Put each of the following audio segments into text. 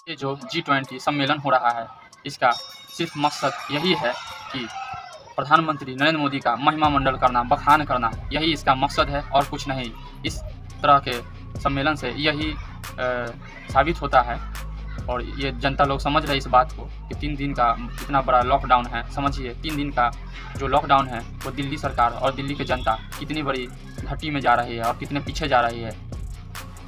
ये जो G20 सम्मेलन हो रहा है, इसका सिर्फ मकसद यही है कि प्रधानमंत्री नरेंद्र मोदी का महिमा मंडल करना, बखान करना, यही इसका मकसद है और कुछ नहीं। इस तरह के सम्मेलन से यही साबित होता है और ये जनता लोग समझ रहे इस बात को कि 3 दिन का इतना बड़ा लॉकडाउन है। समझिए 3 दिन का जो लॉकडाउन है वो दिल्ली सरकार और दिल्ली की जनता कितनी बड़ी घाटी में जा रही है और कितने पीछे जा रही है।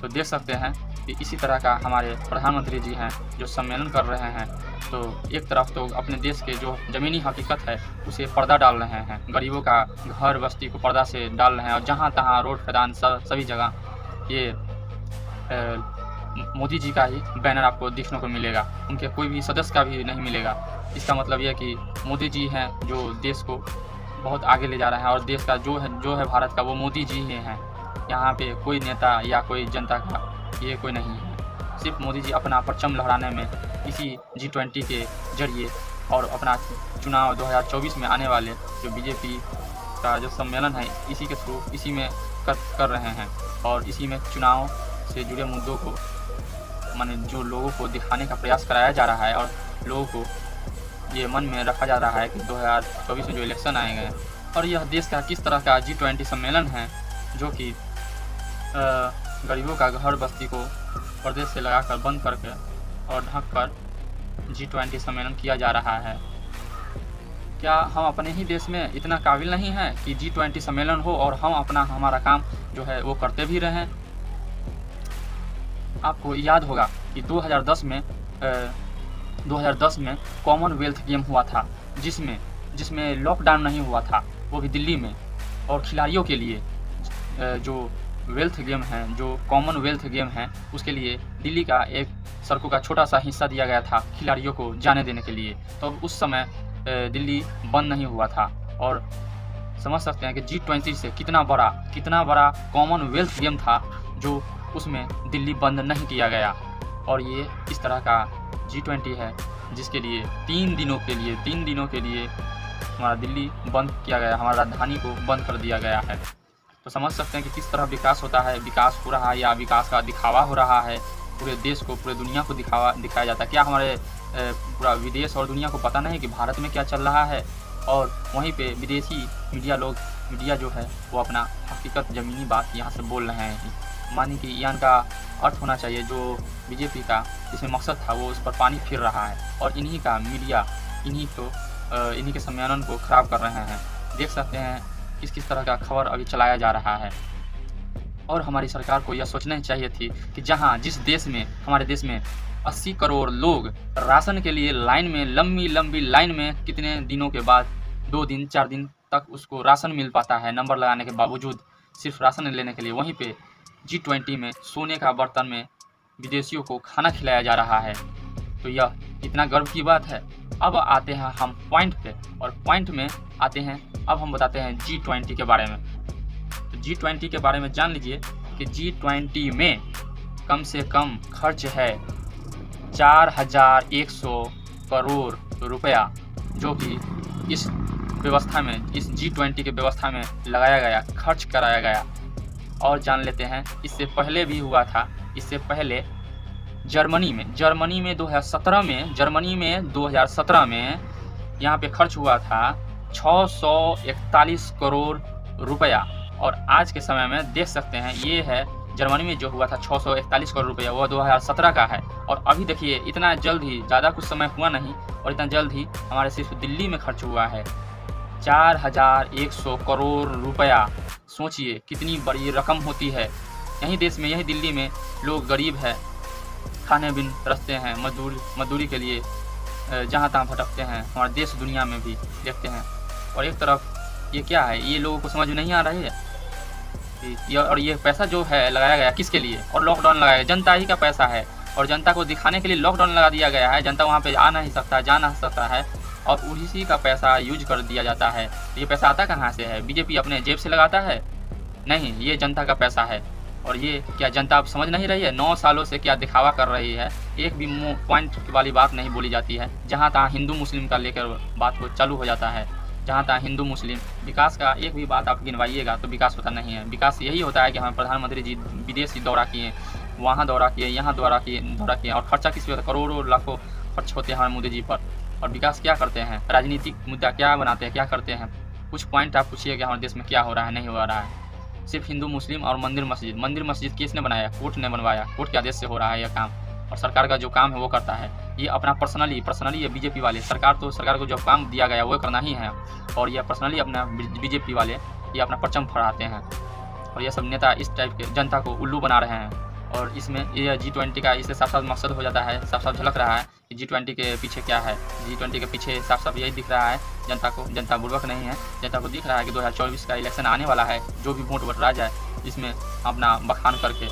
तो देख सकते हैं कि इसी तरह का हमारे प्रधानमंत्री जी हैं जो सम्मेलन कर रहे हैं। तो एक तरफ तो अपने देश के जो ज़मीनी हकीकत है उसे पर्दा डाल रहे हैं, गरीबों का घर बस्ती को पर्दा से डाल रहे हैं और जहाँ तहाँ रोड मैदान सभी जगह ये मोदी जी का ही बैनर आपको देखने को मिलेगा, उनके कोई भी सदस्य का भी नहीं मिलेगा। इसका मतलब यह कि मोदी जी हैं जो देश को बहुत आगे ले जा रहे हैं और देश का जो है भारत का वो मोदी जी ही हैं। यहाँ पे कोई नेता या कोई जनता का ये कोई नहीं है। सिर्फ मोदी जी अपना परचम लहराने में इसी G20 के जरिए और अपना चुनाव 2024 में आने वाले जो बीजेपी का जो सम्मेलन है इसी के थ्रू इसी में कर रहे हैं और इसी में चुनाव से जुड़े मुद्दों को माने जो लोगों को दिखाने का प्रयास कराया जा रहा है और लोगों को ये मन में रखा जा रहा है कि 2024 में जो इलेक्शन आएंगे और यह देश का किस तरह का G20 सम्मेलन है जो कि गरीबों का घर बस्ती को पर्दे से लगाकर बंद करके और ढक कर G20 सम्मेलन किया जा रहा है। क्या हम अपने ही देश में इतना काबिल नहीं हैं कि G20 सम्मेलन हो और हम हमारा काम जो है वो करते भी रहें? आपको याद होगा कि 2010 में कॉमनवेल्थ गेम हुआ था जिसमें लॉकडाउन नहीं हुआ था, वो भी दिल्ली में। और खिलाड़ियों के लिए जो वेल्थ गेम है, जो कॉमनवेल्थ गेम है, उसके लिए दिल्ली का एक सड़कों का छोटा सा हिस्सा दिया गया था खिलाड़ियों को जाने देने के लिए। तो उस समय दिल्ली बंद नहीं हुआ था और समझ सकते हैं कि G20 से कितना बड़ा कॉमनवेल्थ गेम था जो उसमें दिल्ली बंद नहीं किया गया। और ये इस तरह का G20 है जिसके लिए 3 दिनों के लिए हमारा दिल्ली बंद किया गया, हमारा राजधानी को बंद कर दिया गया है। तो समझ सकते हैं कि किस तरह विकास होता है, विकास हो रहा है या विकास का दिखावा हो रहा है। पूरे देश को, पूरे दुनिया को दिखाया जाता है। क्या हमारे पूरा विदेश और दुनिया को पता नहीं कि भारत में क्या चल रहा है? और वहीं पे विदेशी मीडिया जो है वो अपना हकीकत ज़मीनी बात यहाँ से बोल रहे हैं। मानी कि यान का अर्थ होना चाहिए जो बीजेपी का जिसमें मकसद था वो उस पर पानी फिर रहा है और इन्हीं का मीडिया इन्हीं के सम्मेलन को ख़राब कर रहे हैं। देख सकते हैं किस तरह का खबर अभी चलाया जा रहा है। और हमारी सरकार को यह सोचना ही चाहिए थी कि हमारे देश में 80 करोड़ लोग राशन के लिए लंबी लाइन में कितने दिनों के बाद 2 दिन 4 दिन तक उसको राशन मिल पाता है, नंबर लगाने के बावजूद सिर्फ राशन लेने के लिए। वहीं पे G20 में सोने का बर्तन में विदेशियों को खाना खिलाया जा रहा है। तो यह कितना गर्व की बात है। अब आते हैं हम पॉइंट पे और पॉइंट में आते हैं अब हम बताते हैं G20 के बारे में। तो G20 के बारे में जान लीजिए कि G20 में कम से कम खर्च है 4100 करोड़ रुपया जो कि इस व्यवस्था में, इस G20 के व्यवस्था में लगाया गया, खर्च कराया गया। और जान लेते हैं इससे पहले भी हुआ था। इससे पहले जर्मनी में 2017 में यहाँ पे खर्च हुआ था 641 करोड़ रुपया। और आज के समय में देख सकते हैं ये है जर्मनी में जो हुआ था 641 करोड़ रुपया, वो 2017 का है। और अभी देखिए इतना जल्द ही, ज़्यादा कुछ समय हुआ नहीं और इतना jल्द ही हमारे सिर्फ दिल्ली में खर्च हुआ है 4100 करोड़ रुपया। सोचिए कितनी बड़ी रकम होती है। यही देश में, यही दिल्ली में लोग गरीब है, खाने बिन तरसते हैं, मजदूरी के लिए जहाँ तहाँ भटकते हैं। हमारे देश दुनिया में भी देखते हैं। और एक तरफ ये क्या है, ये लोगों को समझ में नहीं आ रही है। और ये पैसा जो है लगाया गया किसके लिए? और लॉकडाउन लगाया गया, जनता ही का पैसा है और जनता को दिखाने के लिए लॉकडाउन लगा दिया गया है। जनता वहाँ पे आ नहीं सकता, जा नहीं सकता है और उसी का पैसा यूज कर दिया जाता है। तो ये पैसा आता कहाँ से है? बीजेपी अपने जेब से लगाता है? नहीं, ये जनता का पैसा है। और ये क्या जनता अब समझ नहीं रही है? 9 सालों से क्या दिखावा कर रही है? एक भी पॉइंट वाली बात नहीं बोली जाती है। जहाँ तहाँ हिंदू मुस्लिम का लेकर बात को चालू हो जाता है। जहाँ तहाँ हिंदू मुस्लिम, विकास का एक भी बात आप गिनवाइएगा तो विकास होता नहीं है। विकास यही होता है कि हमारे प्रधानमंत्री जी विदेशी दौरा किए, वहाँ दौरा किए, यहाँ दौरा किए और खर्चा किस पे होता है? करोड़ों लाखों खर्च होते हैं हमारे मोदी जी पर। और विकास क्या करते हैं? राजनीतिक मुद्दा क्या बनाते हैं, क्या करते हैं? कुछ पॉइंट आप पूछिए कि हमारे देश में क्या हो रहा है, नहीं हो रहा है। सिर्फ हिंदू मुस्लिम और मंदिर मस्जिद किसने बनाया? कोर्ट ने बनवाया, कोर्ट के आदेश से हो रहा है यह काम। और सरकार का जो काम है वो करता है, ये अपना पर्सनली ये बीजेपी वाले, सरकार को जो काम दिया गया वो करना ही है। और ये पर्सनली अपना बीजेपी वाले ये अपना परचम फहराते हैं। और ये सब नेता इस टाइप के जनता को उल्लू बना रहे हैं। और इसमें ये G20 का इससे साफ साफ मकसद हो जाता है, साफ साफ झलक रहा है कि G20 के पीछे क्या है। G20 के पीछे साफ साफ यही दिख रहा है जनता बुर्बक नहीं है, जनता को दिख रहा है कि 2024 का इलेक्शन आने वाला है, जो भी वोट बटरा जाए इसमें अपना बखान करके।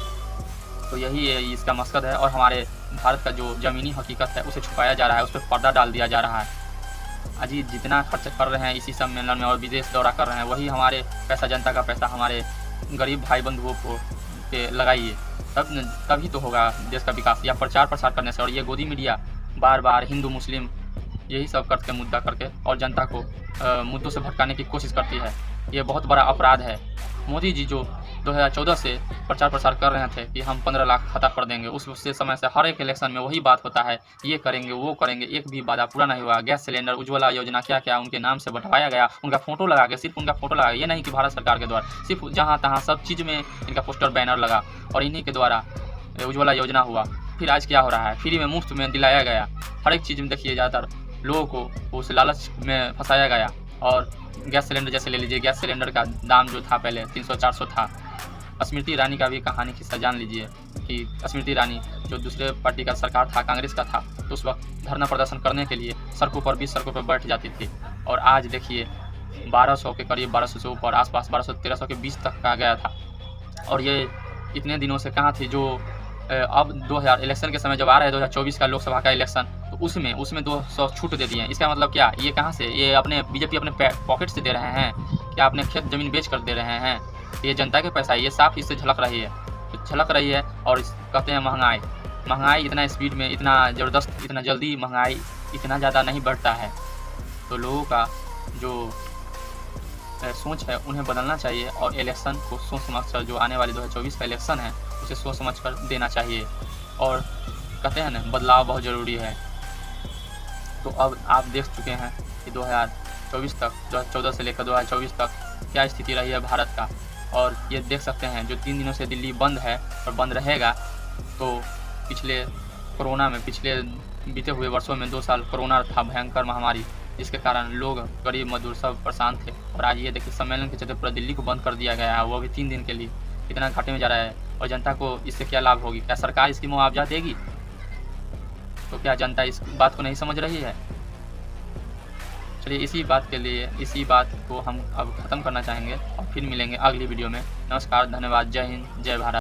तो यही इसका मकसद है। और हमारे भारत का जो ज़मीनी हकीकत है उसे छुपाया जा रहा है, उस पर पर्दा डाल दिया जा रहा है। अजी जितना खर्च कर रहे हैं इसी सम्मेलन में और विदेश दौरा कर रहे हैं, वही हमारे पैसा, जनता का पैसा हमारे गरीब भाई बंधुओं को पे लगाइए, तभी तो होगा देश का विकास। या प्रचार प्रसार करने से। और ये गोदी मीडिया बार बार हिंदू मुस्लिम यही सब करके मुद्दा करके और जनता को मुद्दों से भटकाने की कोशिश करती है। ये बहुत बड़ा अपराध है। मोदी जी जो 2014 से प्रचार प्रसार कर रहे थे कि हम 15 लाख खाता कर देंगे, उस समय से हर एक इलेक्शन में वही बात होता है, ये करेंगे वो करेंगे, एक भी वादा पूरा नहीं हुआ। गैस सिलेंडर, उज्ज्वला योजना, क्या क्या उनके नाम से बंटवाया गया, उनका फोटो लगा के, सिर्फ उनका फोटो लगा, ये नहीं कि भारत सरकार के द्वारा, सिर्फ जहाँ तहाँ सब चीज़ में इनका पोस्टर बैनर लगा और इन्हीं के द्वारा उज्ज्वला योजना हुआ। फिर आज क्या हो रहा है? फ्री में मुफ्त में दिलाया गया, हर एक चीज़ में देखिए ज़्यादातर लोगों को उस लालच में फंसाया गया। और गैस सिलेंडर जैसे ले लीजिए, गैस सिलेंडर का दाम जो था पहले 300-400 था। स्मृति ईरानी का भी कहानी किस्सा जान लीजिए कि स्मृति ईरानी जो दूसरे पार्टी का सरकार था, कांग्रेस का था, तो उस वक्त धरना प्रदर्शन करने के लिए सड़कों पर 20 सड़कों पर बैठ जाती थी। और आज देखिए 1200 के करीब, 1200 से ऊपर, आसपास 1200-1300 के बीच तक का गया था। और ये इतने दिनों से कहाँ थी? जो अब 2000 इलेक्शन के समय जब आ रहा है 2024 का लोकसभा का इलेक्शन, तो उसमें 200 छूट दे दिए हैं। इसका मतलब क्या? ये कहाँ से? ये अपने बीजेपी अपने पॉकेट से दे रहे हैं क्या? अपने खेत ज़मीन बेच कर दे रहे हैं? ये जनता के पैसा है, ये साफ इससे झलक रही है, और कहते हैं महंगाई इतना स्पीड में, इतना ज़बरदस्त, इतना जल्दी महंगाई इतना ज़्यादा नहीं बढ़ता है। तो लोगों का जो सोच है उन्हें बदलना चाहिए और इलेक्शन को सोच समझ कर, जो आने वाले 2024 का इलेक्शन है उसे सोच समझ कर देना चाहिए। और कहते हैं ना, बदलाव बहुत ज़रूरी है। तो अब आप देख चुके हैं कि 2024 तक, 2014 से लेकर 2024 तक क्या स्थिति रही है भारत का। और ये देख सकते हैं जो 3 दिनों से दिल्ली बंद है और बंद रहेगा, तो पिछले बीते हुए वर्षों में 2 साल कोरोना था, भयंकर महामारी, जिसके कारण लोग, गरीब मजदूर सब परेशान थे। और आज ये देखिए सम्मेलन के चलते पूरा दिल्ली को बंद कर दिया गया है, वो भी 3 दिन के लिए। इतना घाटे में जा रहा है। और जनता को इससे क्या लाभ होगी? क्या सरकार इसकी मुआवजा देगी? तो क्या जनता इस बात को नहीं समझ रही है? चलिए इसी बात को हम अब ख़त्म करना चाहेंगे और फिर मिलेंगे अगली वीडियो में। नमस्कार, धन्यवाद, जय हिंद, जय भारत।